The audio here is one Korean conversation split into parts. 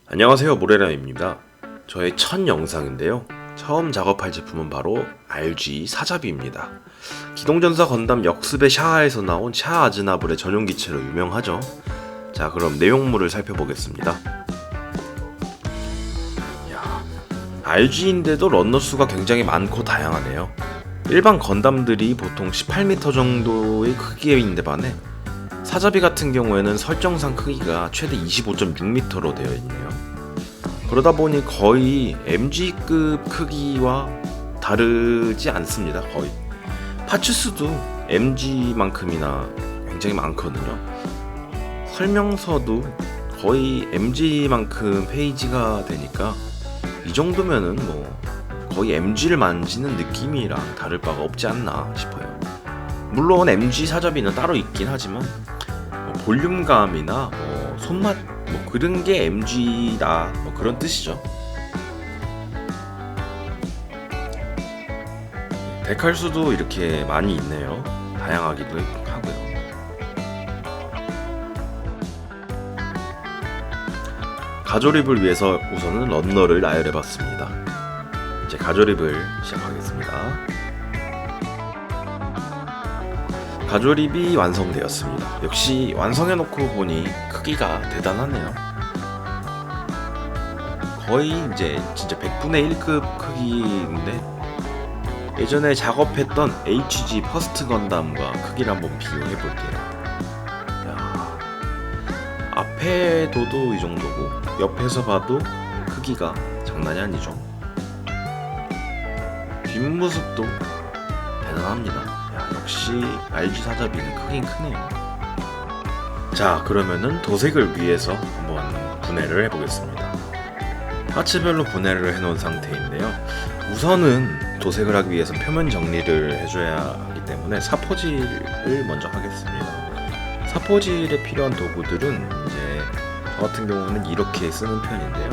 안녕하세요, 모래라입니다. 저의 첫 영상인데요. 처음 작업할 제품은 바로 RG 사자비입니다. 기동전사 건담 역습의 샤아에서 나온 샤아 아즈나블의 전용 기체로 유명하죠. 자, 그럼 내용물을 살펴보겠습니다. RG인데도 런너 수가 굉장히 많고 다양하네요. 일반 건담들이 보통 18m 정도의 크기인데 반해 사자비 같은 경우에는 설정상 크기가 최대 25.6m로 되어 있네요. 그러다 보니 거의 MG급 크기와 다르지 않습니다. 거의 파츠 수도 MG만큼이나 굉장히 많거든요. 설명서도 거의 MG만큼 페이지가 되니까 이 정도면은 뭐 거의 MG를 만지는 느낌이랑 다를 바가 없지 않나 싶어요. 물론 MG 사자비는 따로 있긴 하지만 볼륨감이나 손맛 그런 게 MG다 그런 뜻이죠. 데칼 수도 이렇게 많이 있네요. 다양하기도 하고요. 가조립을 위해서 우선은 런너를 나열해봤습니다. 이제 가조립을 시작하겠습니다. 가조립이 완성되었습니다. 역시 완성해놓고 보니 크기가 대단하네요. 거의 이제 진짜 100분의 1급 크기인데 예전에 작업했던 HG 퍼스트 건담과 크기를 한번 비교해볼게요. 앞에 둬도 이 정도고 옆에서 봐도 크기가 장난이 아니죠. 뒷모습도 대단합니다. 역시 RG 사자비는 크긴 크네요. 자, 그러면은 도색을 위해서 한번 분해를 해보겠습니다. 파츠별로 분해를 해놓은 상태인데요. 우선은 도색을 하기 위해서 표면 정리를 해줘야 하기 때문에 사포질을 먼저 하겠습니다. 사포질에 필요한 도구들은 이제 저 같은 경우는 이렇게 쓰는 편인데요.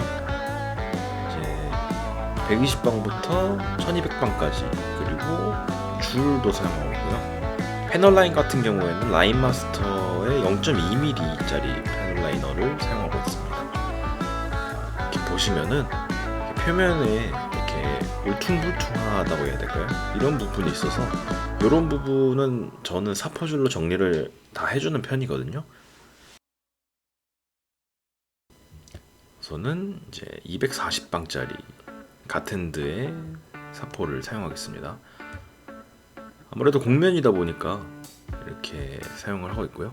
이제 120방부터 1200방까지 그리고 줄도 사용하고요. 패널라인 같은 경우에는 라인마스터의 0.2mm짜리 패널라이너를 사용하고 있습니다. 이렇게 보시면은 표면에 이렇게 울퉁불퉁하다고 해야 될까요? 이런 부분이 있어서 이런 부분은 저는 사포줄로 정리를 다 해주는 편이거든요. 우선은 이제 240방짜리 가텐드의 사포를 사용하겠습니다. 아무래도 곡면이다 보니까 이렇게 사용을 하고 있고요.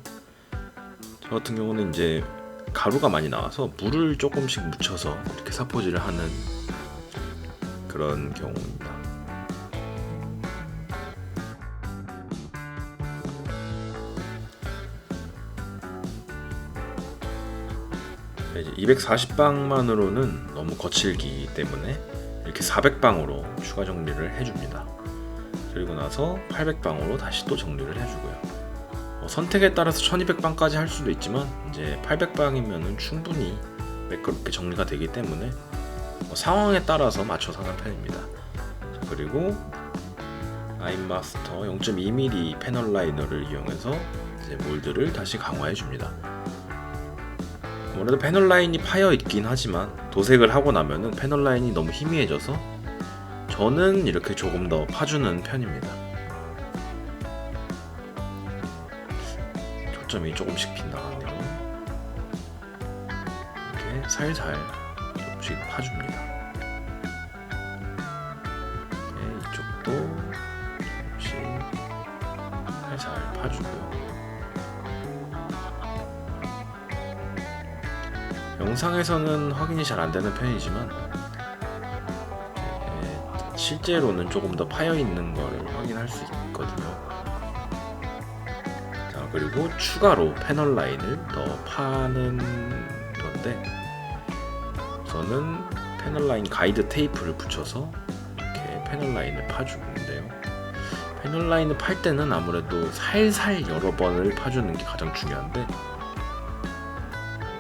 저 같은 경우는 이제 가루가 많이 나와서 물을 조금씩 묻혀서 이렇게 사포질을 하는 그런 경우입니다. 이제 240방만으로는 너무 거칠기 때문에 이렇게 400방으로 추가 정리를 해줍니다. 그리고 나서 800방으로 다시 또 정리를 해주고요. 선택에 따라서 1200방까지 할 수도 있지만 이제 800방이면 충분히 매끄럽게 정리가 되기 때문에 상황에 따라서 맞춰서 하는 편입니다. 자, 그리고 라인마스터 0.2mm 패널 라이너를 이용해서 이제 몰드를 다시 강화해 줍니다. 아무래도 패널 라인이 파여 있긴 하지만 도색을 하고 나면은 패널 라인이 너무 희미해져서 저는 이렇게 조금 더 파주는 편입니다. 초점이 조금씩 빗나가네요. 이렇게 살살 조금씩 파줍니다. 이쪽도 조금씩 살살 파주고요. 영상에서는 확인이 잘 안되는 편이지만 실제로는 조금 더 파여있는 걸 확인할 수 있거든요. 자, 그리고 추가로 패널 라인을 더 파는 건데 저는 패널 라인 가이드 테이프를 붙여서 이렇게 패널 라인을 파주고 있는데요. 패널 라인을 팔 때는 아무래도 살살 여러 번을 파주는 게 가장 중요한데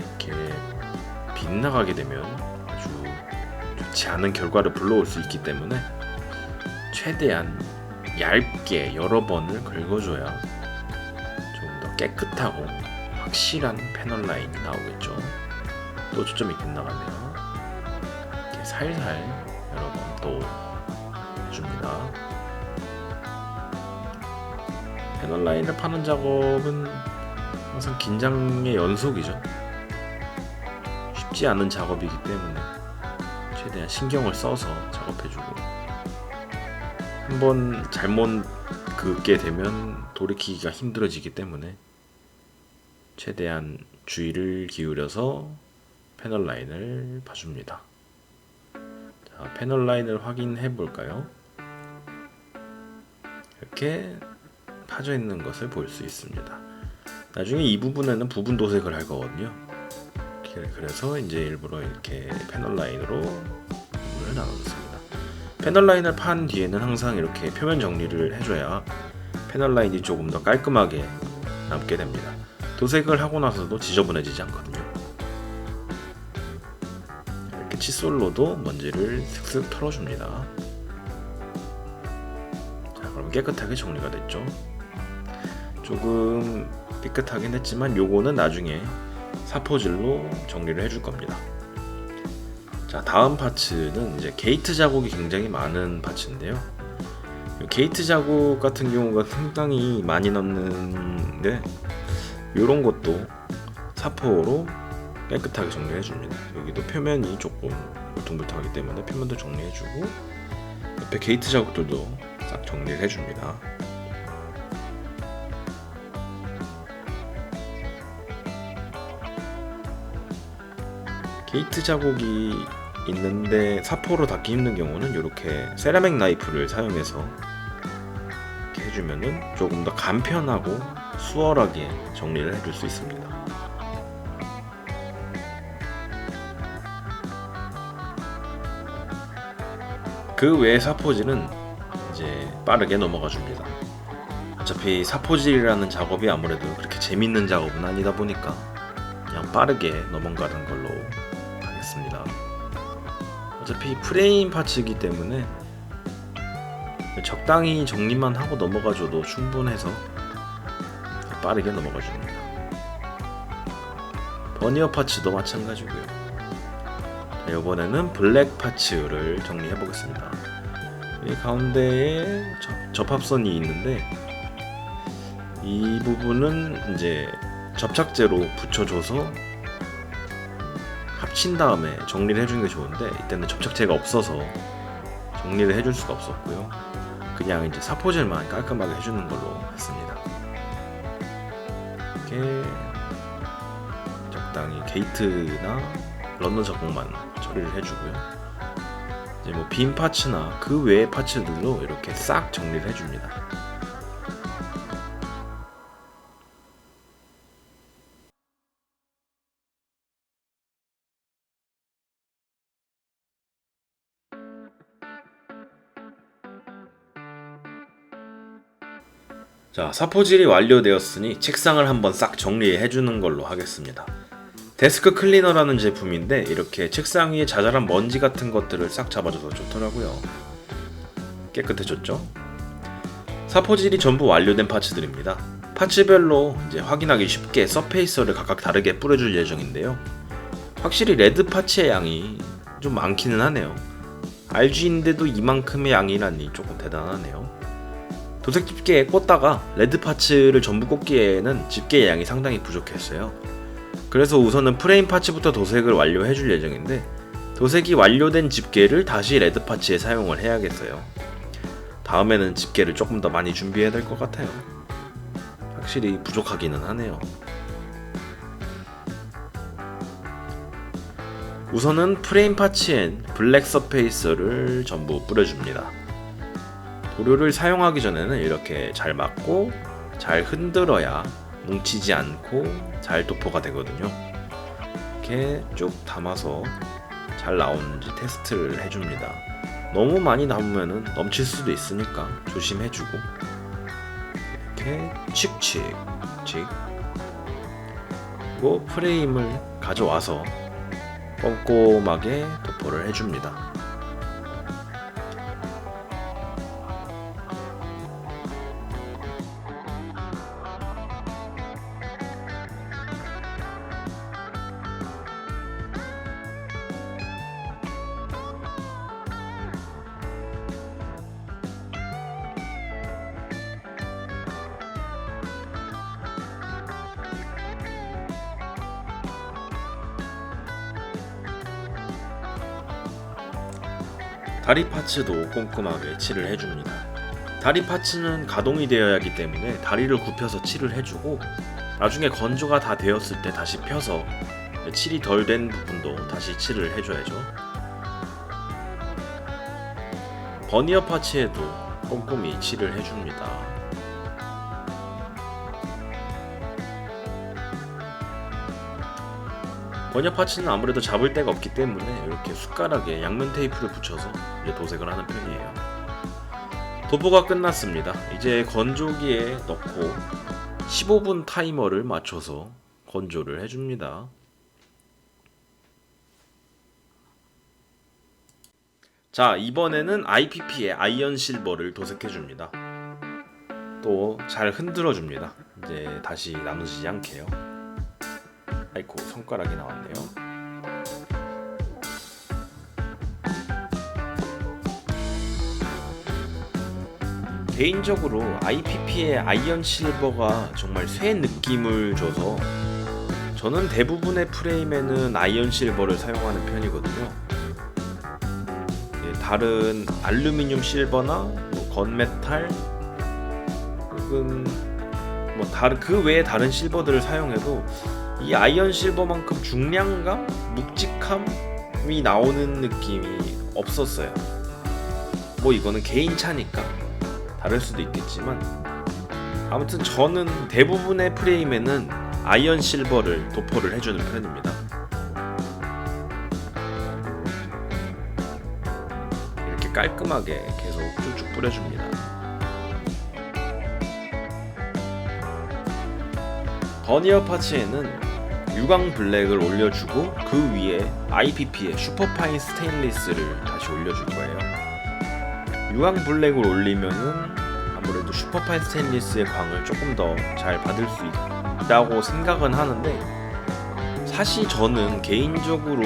이렇게 빗나가게 되면 아주 좋지 않은 결과를 불러올 수 있기 때문에 최대한 얇게 여러 번을 긁어줘야 좀 더 깨끗하고 확실한 패널 라인이 나오겠죠. 또 초점이 빗나가네요. 이렇게 살살 여러 번 또 해줍니다. 패널 라인을 파는 작업은 항상 긴장의 연속이죠. 쉽지 않은 작업이기 때문에 최대한 신경을 써서 작업해주고, 한번 잘못 긋게 되면 돌이키기가 힘들어지기 때문에 최대한 주의를 기울여서 패널 라인을 봐줍니다. 자, 패널 라인을 확인해 볼까요? 이렇게 파져 있는 것을 볼 수 있습니다. 나중에 이 부분에는 부분 도색을 할 거거든요. 그래서 이제 일부러 이렇게 패널 라인으로 부분을 나눠줬습니다. 패널 라인을 판 뒤에는 항상 이렇게 표면 정리를 해줘야 패널 라인이 조금 더 깔끔하게 남게 됩니다. 도색을 하고 나서도 지저분해지지 않거든요. 이렇게 칫솔로도 먼지를 슥슥 털어줍니다. 자, 그럼 깨끗하게 정리가 됐죠. 조금 삐끗하긴 했지만 요거는 나중에 사포질로 정리를 해줄 겁니다. 자, 다음 파츠는 이제 게이트 자국이 굉장히 많은 파츠인데요. 게이트 자국 같은 경우가 상당히 많이 남는데, 이런 것도 사포로 깨끗하게 정리해 줍니다. 여기도 표면이 조금 울퉁불퉁하기 때문에 표면도 정리해 주고, 옆에 게이트 자국들도 싹 정리를 해 줍니다. 게이트 자국이 있는데 사포로 닦기 힘든 경우는 이렇게 세라믹 나이프를 사용해서 이렇게 해주면은 조금 더 간편하고 수월하게 정리를 해줄 수 있습니다. 그 외의 사포질은 이제 빠르게 넘어가 줍니다. 어차피 사포질이라는 작업이 아무래도 그렇게 재밌는 작업은 아니다 보니까 그냥 빠르게 넘어가는 걸로 하겠습니다. 어차피 프레임 파츠이기 때문에 적당히 정리만 하고 넘어가줘도 충분해서 빠르게 넘어가줍니다. 버니어 파츠도 마찬가지고요. 자, 이번에는 블랙 파츠를 정리해 보겠습니다. 이 가운데에 접합선이 있는데, 이 부분은 이제 접착제로 붙여줘서 합친 다음에 정리를 해주는 게 좋은데, 이때는 접착제가 없어서 정리를 해줄 수가 없었고요. 그냥 이제 사포질만 깔끔하게 해주는 걸로 했습니다. 이렇게 적당히 게이트나 런너 자국만 처리를 해주고요. 이제 뭐 빔 파츠나 그 외의 파츠들로 이렇게 싹 정리를 해줍니다. 자, 사포질이 완료되었으니 책상을 한번 싹 정리해주는 걸로 하겠습니다. 데스크 클리너라는 제품인데 이렇게 책상 위에 자잘한 먼지 같은 것들을 싹 잡아줘서 좋더라고요. 깨끗해졌죠? 사포질이 전부 완료된 파츠들입니다. 파츠별로 이제 확인하기 쉽게 서페이서를 각각 다르게 뿌려줄 예정인데요. 확실히 레드 파츠의 양이 좀 많기는 하네요. RG인데도 이만큼의 양이라니 조금 대단하네요. 도색 집게에 꽂다가 레드 파츠를 전부 꽂기에는 집게의 양이 상당히 부족했어요. 그래서 우선은 프레임 파츠부터 도색을 완료해줄 예정인데, 도색이 완료된 집게를 다시 레드 파츠에 사용을 해야겠어요. 다음에는 집게를 조금 더 많이 준비해야 될 것 같아요. 확실히 부족하기는 하네요. 우선은 프레임 파츠엔 블랙 서페이서를 전부 뿌려줍니다. 도료를 사용하기 전에는 이렇게 잘 막고 잘 흔들어야 뭉치지 않고 잘 도포가 되거든요. 이렇게 쭉 담아서 잘 나오는지 테스트를 해줍니다. 너무 많이 담으면 넘칠 수도 있으니까 조심해주고, 이렇게 칙칙 그리고 프레임을 가져와서 꼼꼼하게 도포를 해줍니다. 다리 파츠도 꼼꼼하게 칠을 해줍니다. 다리 파츠는 가동이 되어야 하기 때문에 다리를 굽혀서 칠을 해주고, 나중에 건조가 다 되었을 때 다시 펴서 칠이 덜 된 부분도 다시 칠을 해줘야죠. 버니어 파츠에도 꼼꼼히 칠을 해줍니다. 버니어 파츠는 아무래도 잡을 데가 없기 때문에 이렇게 숟가락에 양면 테이프를 붙여서 이제 도색을 하는 편이에요. 도포가 끝났습니다. 이제 건조기에 넣고 15분 타이머를 맞춰서 건조를 해줍니다. 자, 이번에는 IPP의 아이언 실버를 도색해줍니다. 또 잘 흔들어줍니다. 이제 다시 나누지 않게요. 아이고, 손가락이 나왔네요. 개인적으로 IPP의 아이언 실버가 정말 새 느낌을 줘서 저는 대부분의 프레임에는 아이언 실버를 사용하는 편이거든요. 다른 알루미늄 실버나 건메탈 혹은 다른 그 외의 다른 실버들을 사용해도 이 아이언 실버만큼 중량감, 묵직함이 나오는 느낌이 없었어요. 이거는 개인 차니까 다를 수도 있겠지만, 아무튼 저는 대부분의 프레임에는 아이언 실버를 도포를 해주는 편입니다. 이렇게 깔끔하게 계속 쭉쭉 뿌려줍니다. 버니어 파츠에는 유광 블랙을 올려주고 그 위에 IPP의 슈퍼파인 스테인리스를 다시 올려줄 거예요. 유광 블랙을 올리면은 아무래도 슈퍼파인 스테인리스의 광을 조금 더 잘 받을 수 있다고 생각은 하는데, 사실 저는 개인적으로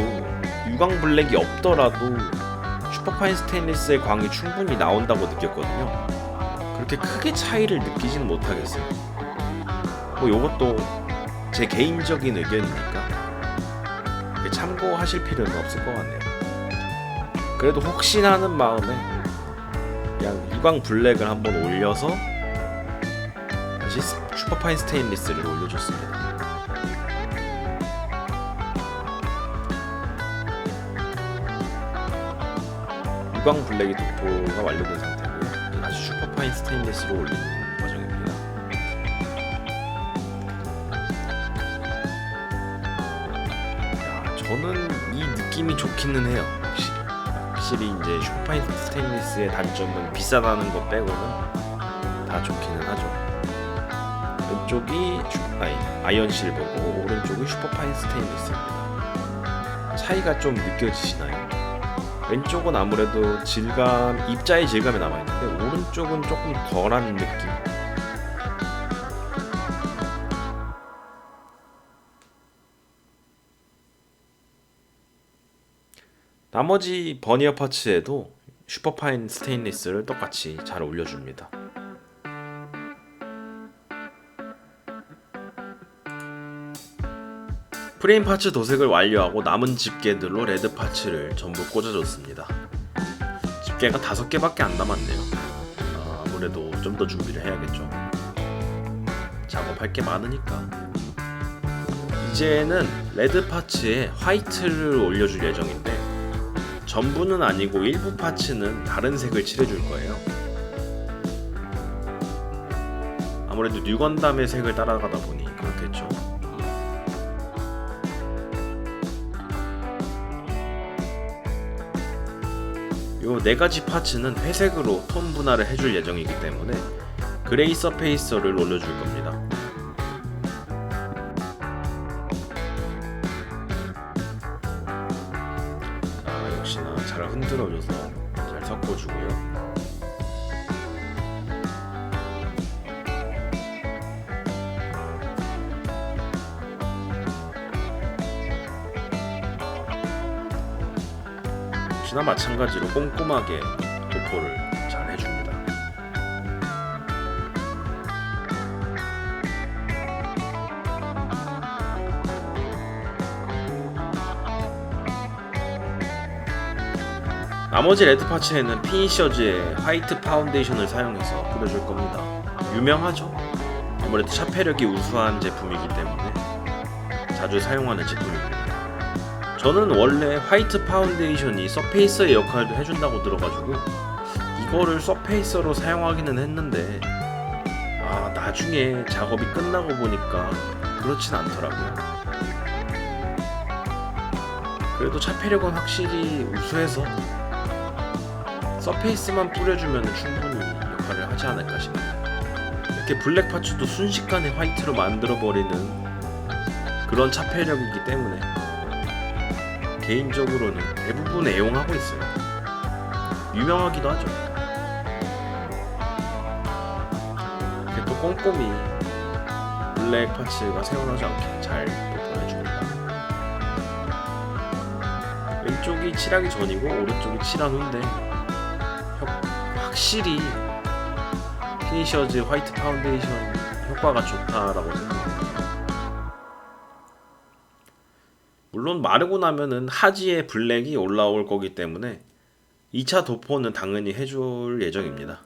유광 블랙이 없더라도 슈퍼파인 스테인리스의 광이 충분히 나온다고 느꼈거든요. 그렇게 크게 차이를 느끼지는 못하겠어요. 요것도 제 개인적인 의견이니까 참고하실 필요는 없을 것 같네요. 그래도 혹시나 하는 마음에 그냥 유광 블랙을 한번 올려서 다시 슈퍼파인 스테인리스를 올려줬습니다. 유광 블랙이 도포가 완료된 상태고요. 다시 슈퍼파인 스테인리스로 올리는 과정입니다. 저는 이 느낌이 좋기는 해요. 확실히 이제 슈퍼파인 스테인리스의 단점은 비싸다는 것 빼고는 다 좋기는 하죠. 왼쪽이 아이언 실버고 오른쪽이 슈퍼파인 스테인리스입니다. 차이가 좀 느껴지시나요? 왼쪽은 아무래도 질감, 입자의 질감이 남아있는데 오른쪽은 조금 덜한 느낌? 나머지 버니어 파츠에도 슈퍼파인 스테인리스를 똑같이 잘 올려줍니다. 프레임 파츠 도색을 완료하고 남은 집게들로 레드 파츠를 전부 꽂아줬습니다. 집게가 5개밖에 안 남았네요. 아무래도 좀 더 준비를 해야겠죠. 작업할 게 많으니까. 이제는 레드 파츠에 화이트를 올려줄 예정인데, 전부는 아니고 일부 파츠는 다른 색을 칠해줄 거예요. 아무래도 뉴건담의 색을 따라가다 보니 그렇겠죠. 요 4가지 파츠는 회색으로 톤 분할을 해줄 예정이기 때문에 그레이 서페이서를 올려줄 겁니다. 자, 역시나 잘 흔들어줘서 잘 섞어주고요. 역시나 마찬가지로 꼼꼼하게 도포를 잘 해줍니다. 나머지 레드 파츠에는 피니셔즈의 화이트 파운데이션을 사용해서 뿌려줄 겁니다. 유명하죠? 아무래도 차폐력이 우수한 제품이기 때문에 자주 사용하는 제품입니다. 저는 원래 화이트 파운데이션이 서페이서의 역할도 해준다고 들어가지고 이거를 서페이서로 사용하기는 했는데 나중에 작업이 끝나고 보니까 그렇진 않더라고요. 그래도 차폐력은 확실히 우수해서 서페이스만 뿌려주면 충분히 역할을 하지 않을까 싶네요. 이렇게 블랙 파츠도 순식간에 화이트로 만들어버리는 그런 차폐력이기 때문에 개인적으로는 대부분 애용하고 있어요. 유명하기도 하죠. 이렇게 또 꼼꼼히 블랙 파츠가 새어나지 않게 잘 보내줍니다. 왼쪽이 칠하기 전이고 오른쪽이 칠한 후인데 확실히 피니셔즈 화이트 파운데이션 효과가 좋다라고 생각합니다. 물론 마르고 나면은 하지에 블랙이 올라올 거기 때문에 2차 도포는 당연히 해줄 예정입니다.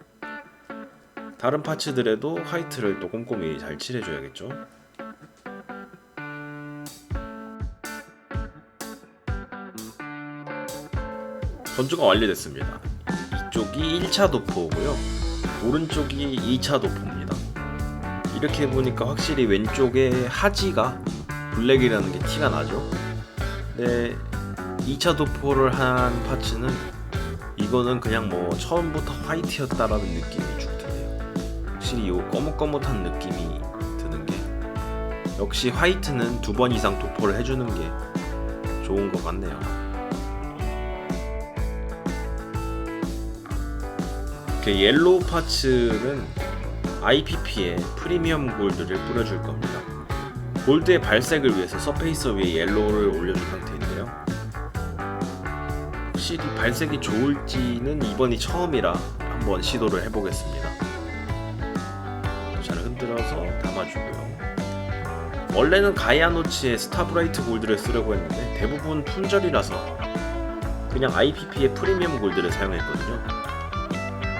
다른 파츠들에도 화이트를 또 꼼꼼히 잘 칠해줘야겠죠. 건조가 완료됐습니다. 이쪽이 1차 도포고요. 오른쪽이 2차 도포입니다. 이렇게 보니까 확실히 왼쪽에 하지가 블랙이라는 게 티가 나죠. 근데 2차 도포를 한 파츠는 이거는 그냥 뭐 처음부터 화이트였다라는 느낌이 쭉 드네요. 확실히 이 거뭇거뭇한 느낌이 드는 게 역시 화이트는 2번 이상 도포를 해주는 게 좋은 것 같네요. 이렇게 옐로우 파츠는 IPP에 프리미엄 골드를 뿌려줄 겁니다. 골드의 발색을 위해서 서페이서 위에 옐로우를 올려준 상태인데요. 확실히 발색이 좋을지는 이번이 처음이라 한번 시도를 해보겠습니다. 잘 흔들어서 담아주고요. 원래는 가이아노츠의 스타브라이트 골드를 쓰려고 했는데 대부분 품절이라서 그냥 IPP의 프리미엄 골드를 사용했거든요.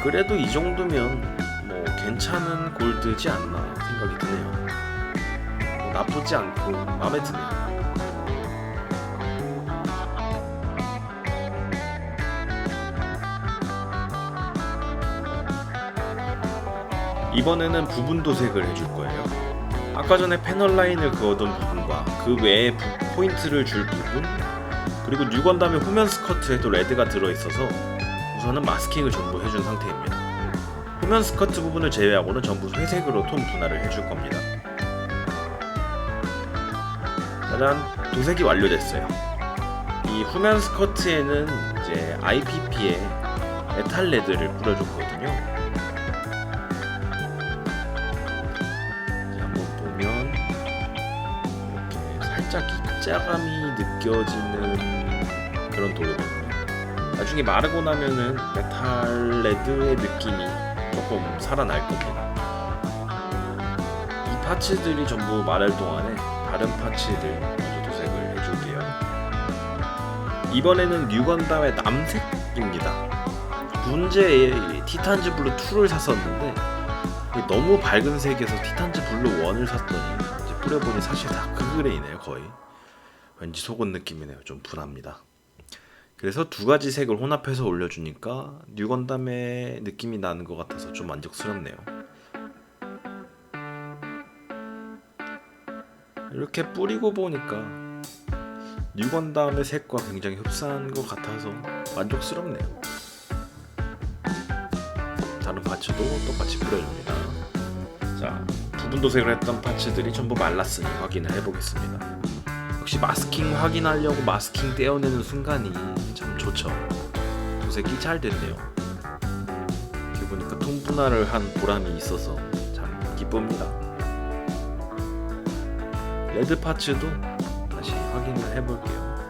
그래도 이 정도면 뭐 괜찮은 골드지 않나 생각이 드네요. 나쁘지 않고 마음에 드네요. 이번에는 부분 도색을 해줄 거예요. 아까 전에 패널 라인을 그어둔 부분과 그 외에 포인트를 줄 부분, 그리고 뉴건담의 후면 스커트에도 레드가 들어있어서 우선은 마스킹을 전부 해준 상태입니다. 후면 스커트 부분을 제외하고는 전부 회색으로 톤 분할을 해줄 겁니다. 짜잔! 도색이 완료됐어요. 이 후면 스커트에는 이제 IPP에 메탈 레드를 뿌려줬거든요. 한번 보면 이렇게 살짝 입자감이 느껴지는 그런 도료거든요. 나중에 마르고 나면은 메탈 레드의 느낌이 조금 살아날 겁니다. 이 파츠들이 전부 마를 동안에 다른 파츠들 먼저 도색을 해줄게요. 이번에는 뉴건담의 남색입니다. 문제의 티탄즈 블루 2를 샀었는데 너무 밝은 색에서 티탄즈 블루 1을 샀더니 이제 뿌려보니 사실 다크 그레이네요. 거의 왠지 속은 느낌이네요. 좀 분합니다. 그래서 두 가지 색을 혼합해서 올려주니까 뉴건담의 느낌이 나는 것 같아서 좀 만족스럽네요. 이렇게 뿌리고 보니까 뉴건담의 색과 굉장히 흡사한 것 같아서 만족스럽네요. 다른 파츠도 똑같이 뿌려줍니다. 자, 부분 도색을 했던 파츠들이 전부 말랐으니 확인을 해보겠습니다. 역시 마스킹 확인하려고 마스킹 떼어내는 순간이 참 좋죠. 도색이 잘 됐네요. 이렇게 보니까 톤 분할을 한 보람이 있어서 참 기쁩니다. 레드 파츠도 다시 확인을 해볼게요.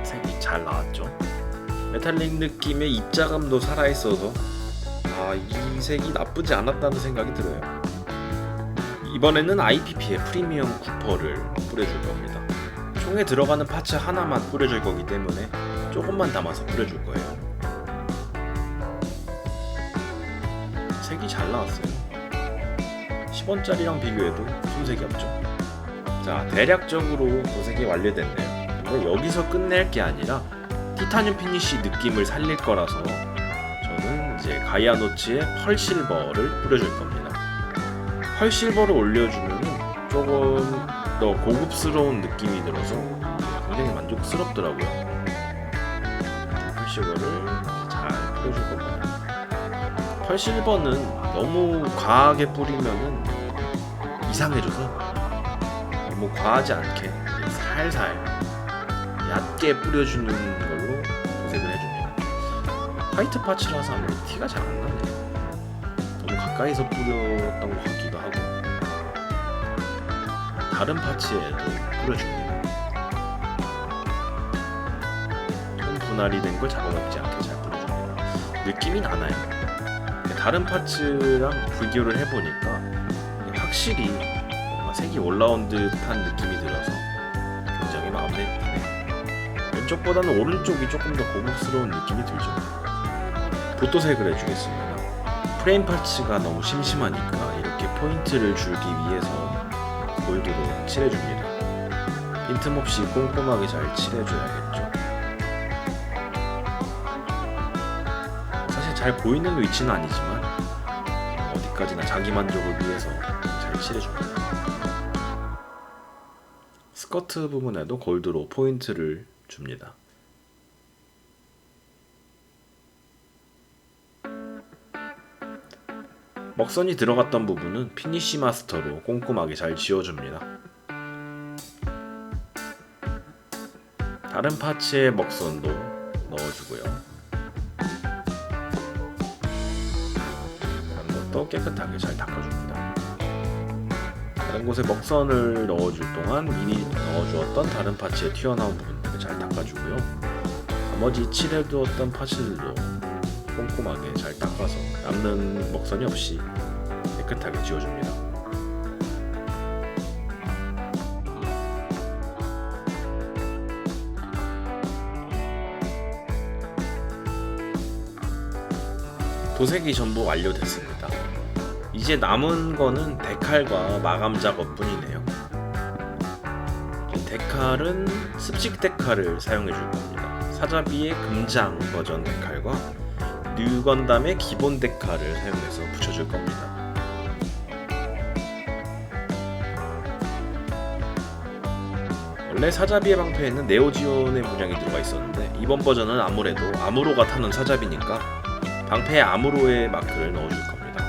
색이 잘 나왔죠. 메탈릭 느낌의 입자감도 살아있어서 이 색이 나쁘지 않았다는 생각이 들어요. 이번에는 IPP의 프리미엄 쿠퍼를 뿌려줄 겁니다. 총에 들어가는 파츠 하나만 뿌려줄 거기 때문에 조금만 담아서 뿌려줄 거예요. 색이 잘 나왔어요. 10원짜리랑 비교해도 손색이 없죠. 자, 대략적으로 도색이 완료됐네요. 근데 여기서 끝낼 게 아니라 티타늄 피니쉬 느낌을 살릴 거라서 저는 이제 가이아노츠의 펄 실버를 뿌려줄 겁니다. 펄 실버를 올려주면 조금 더 고급스러운 느낌이 들어서 굉장히 만족스럽더라고요. 펄 실버를 잘 뿌려줄 겁니다. 펄 실버는 너무 과하게 뿌리면은 이상해져서 너무 과하지 않게 살살 얕게 뿌려주는 걸로 도색을 해줍니다. 화이트 파츠라서 아무래도 티가 잘 안 나네요. 너무 가까이서 뿌렸던 것 같기도 하고 다른 파츠에도 뿌려줍니다. 톤 분할이 된 걸 잡아먹지 않게 잘 뿌려줍니다. 느낌이 나나요? 다른 파츠랑 비교를 해보니까 확실히 뭔가 색이 올라온 듯한 느낌이 들어서 굉장히 마음에 드네요. 왼쪽보다는 오른쪽이 조금 더 고급스러운 느낌이 들죠. 붓도색을 해주겠습니다. 프레임 파츠가 너무 심심하니까 이렇게 포인트를 주기 위해서 골드로 칠해줍니다. 빈틈없이 꼼꼼하게 잘 칠해줘야겠죠. 사실 잘 보이는 위치는 아니지만 어디까지나 자기 만족을 위해서 잘 칠해줍니다. 스커트 부분에도 골드로 포인트를 줍니다. 먹선이 들어갔던 부분은 피니쉬 마스터로 꼼꼼하게 잘 지워줍니다. 다른 파츠의 먹선도 넣어주고요. 다른 것도 깨끗하게 잘 닦아줍니다. 다른 곳에 먹선을 넣어줄 동안 미리 넣어주었던 다른 파츠에 튀어나온 부분들을 잘 닦아주고요. 나머지 칠해두었던 파츠들도 꼼꼼하게 잘 닦아서 남는 먹선이 없이 깨끗하게 지워줍니다. 도색이 전부 완료됐습니다. 이제 남은 거는 데칼과 마감 작업뿐이네요. 데칼은 습식 데칼을 사용해 줄 겁니다. 사자비의 금장 버전 데칼과 뉴 건담의 기본 데칼을 사용해서 붙여줄 겁니다. 원래 사자비의 방패에는 네오지온의 문양이 들어가 있었는데 이번 버전은 아무래도 아무로가 타는 사자비니까 방패에 아무로의 마크를 넣어줄 겁니다.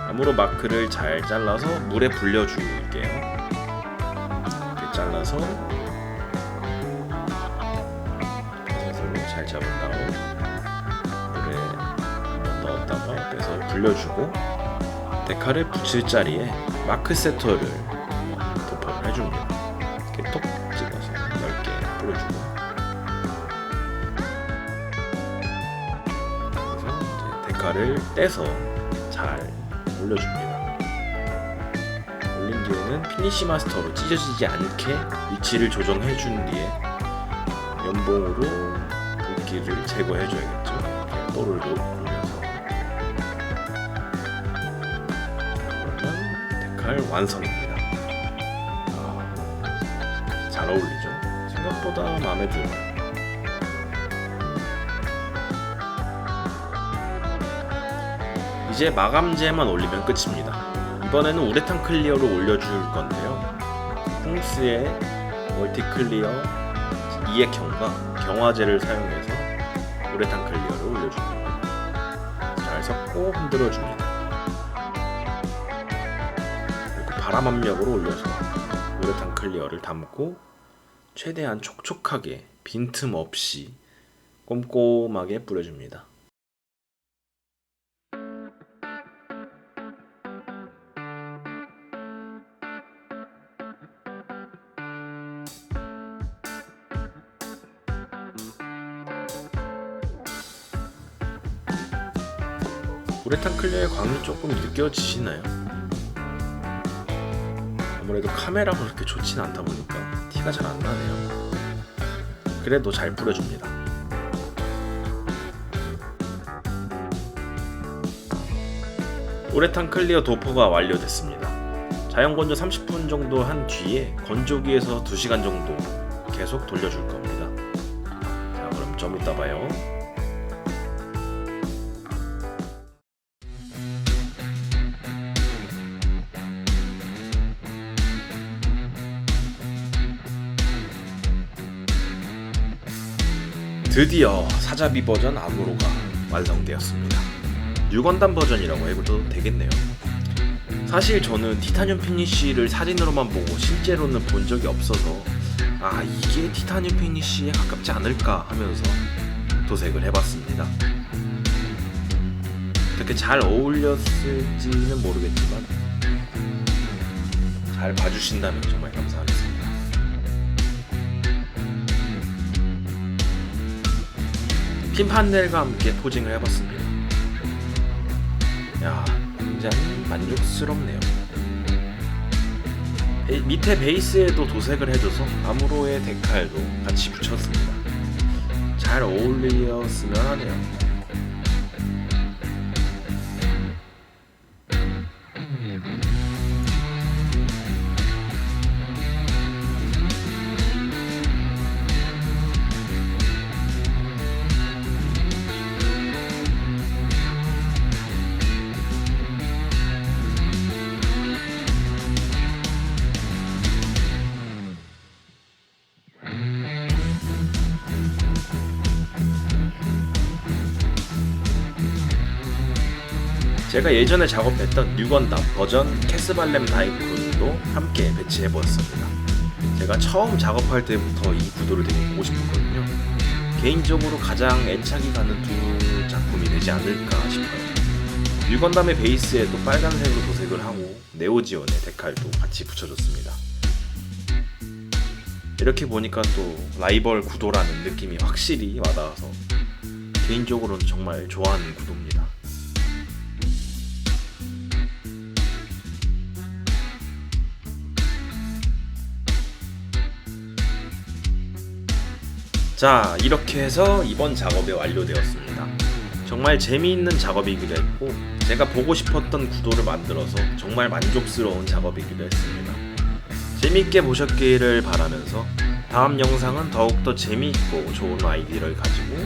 아무로 마크를 잘 잘라서 물에 불려줄게요. 이렇게 잘라서 새서로 잘 잡은 다음 물에 한번 넣었다가 빼서 불려주고 데칼을 붙일 자리에 마크 세터를 도포를 해줍니다. 이렇게 톡 찍어서 넓게 뿌려주고 그래서 이제 데칼을 떼서 잘 올려줍니다. 올린 뒤에는 피니쉬 마스터로 찢어지지 않게 위치를 조정해준 뒤에 면봉으로 붓기를 제거해줘야겠죠. 이렇게 또르르 굴려서 그러면 데칼 완성입니다. 잘 어울리죠? 생각보다 마음에 들어요. 이제 마감재만 올리면 끝입니다. 이번에는 우레탄 클리어를 올려줄 건데요. 풍스의 멀티 클리어 2액형과 경화제를 사용해서 우레탄 클리어를 올려줍니다. 잘 섞고 흔들어줍니다. 그리고 바람 압력으로 올려서 우레탄 클리어를 담고 최대한 촉촉하게 빈틈 없이 꼼꼼하게 뿌려줍니다. 우레탄 클리어의 광이 조금 느껴지시나요? 아무래도 카메라가 그렇게 좋진 않다 보니까 티가 잘 안 나네요. 그래도 잘 뿌려줍니다. 우레탄 클리어 도포가 완료됐습니다. 자연 건조 30분 정도 한 뒤에 건조기에서 2시간 정도 계속 돌려줄 겁니다. 자, 그럼 좀 이따 봐요. 드디어 사자비 버전 아무로가 완성되었습니다. 뉴건담 버전이라고 해도 되겠네요. 사실 저는 티타늄 피니쉬를 사진으로만 보고 실제로는 본 적이 없어서 이게 티타늄 피니쉬에 가깝지 않을까 하면서 도색을 해봤습니다. 어떻게 잘 어울렸을지는 모르겠지만 잘 봐주신다면 정말 감사하겠습니다. 핀 판넬과 함께 포징을 해봤습니다. 야, 굉장히 만족스럽네요. 밑에 베이스에도 도색을 해줘서 아무로의 데칼도 같이 붙였습니다. 잘 어울렸으면 하네요. 제가 예전에 작업했던 뉴건담 버전 캐스발렘 다이크도 함께 배치해보았습니다. 제가 처음 작업할 때부터 이 구도를 되게 보고 싶었거든요. 개인적으로 가장 애착이 가는 두 작품이 되지 않을까 싶어요. 뉴건담의 베이스에도 빨간색으로 도색을 하고 네오지온의 데칼도 같이 붙여줬습니다. 이렇게 보니까 또 라이벌 구도라는 느낌이 확실히 와닿아서 개인적으로는 정말 좋아하는 구도입니다. 자, 이렇게 해서 이번 작업이 완료되었습니다. 정말 재미있는 작업이기도 했고 제가 보고 싶었던 구도를 만들어서 정말 만족스러운 작업이기도 했습니다. 재미있게 보셨기를 바라면서 다음 영상은 더욱더 재미있고 좋은 아이디어를 가지고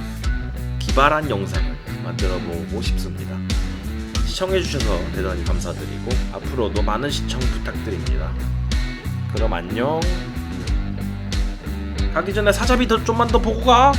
기발한 영상을 만들어보고 싶습니다. 시청해주셔서 대단히 감사드리고 앞으로도 많은 시청 부탁드립니다. 그럼 안녕. 가기 전에 사자비 좀만 더 보고 가.